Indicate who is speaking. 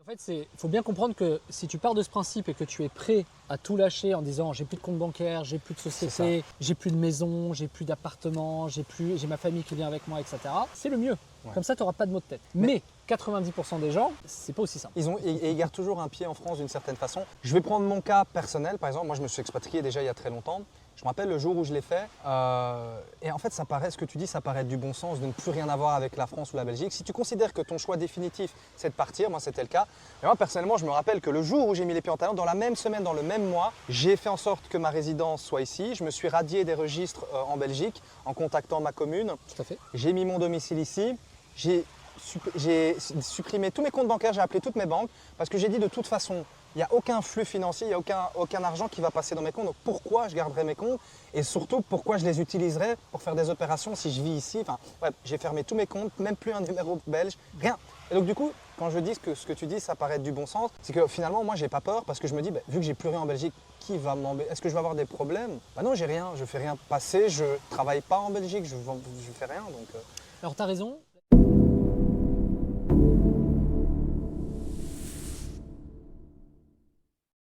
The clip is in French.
Speaker 1: En fait, il faut bien comprendre que si tu pars de ce principe et que tu es prêt à tout lâcher en disant j'ai plus de compte bancaire, j'ai plus de société, j'ai plus de maison, j'ai plus d'appartement, j'ai ma famille qui vient avec moi, etc. C'est le mieux.
Speaker 2: Ouais.
Speaker 1: Comme ça, tu n'auras pas de maux de tête. Mais 90% des gens, c'est pas aussi simple.
Speaker 2: Ils gardent toujours un pied en France d'une certaine façon. Je vais prendre mon cas personnel, par exemple. Moi, je me suis expatrié déjà il y a très longtemps. Je me rappelle le jour où je l'ai fait. Et en fait, ce que tu dis, ça paraît du bon sens de ne plus rien avoir avec la France ou la Belgique. Si tu considères que ton choix définitif, c'est de partir, moi, c'était le cas. Mais moi, personnellement, je me rappelle que le jour où j'ai mis les pieds en Thaïlande, dans la même semaine, dans le même mois, j'ai fait en sorte que ma résidence soit ici. Je me suis radié des registres en Belgique en contactant ma commune.
Speaker 1: Tout à fait.
Speaker 2: J'ai mis mon domicile ici. J'ai supprimé tous mes comptes bancaires, j'ai appelé toutes mes banques parce que j'ai dit de toute façon, il n'y a aucun flux financier, il n'y a aucun argent qui va passer dans mes comptes. Donc pourquoi je garderais mes comptes et surtout pourquoi je les utiliserais pour faire des opérations si je vis ici. Enfin, ouais, j'ai fermé tous mes comptes, même plus un numéro belge, rien. Et donc du coup, quand je dis que ce que tu dis, ça paraît du bon sens, c'est que finalement, moi, j'ai pas peur parce que je me dis, vu que j'ai plus rien en Belgique, qui va m'embêter? Est-ce que je vais avoir des problèmes? Bah non, j'ai rien, je fais rien passer, je travaille pas en Belgique, je fais rien. Donc,
Speaker 1: Alors, tu as raison.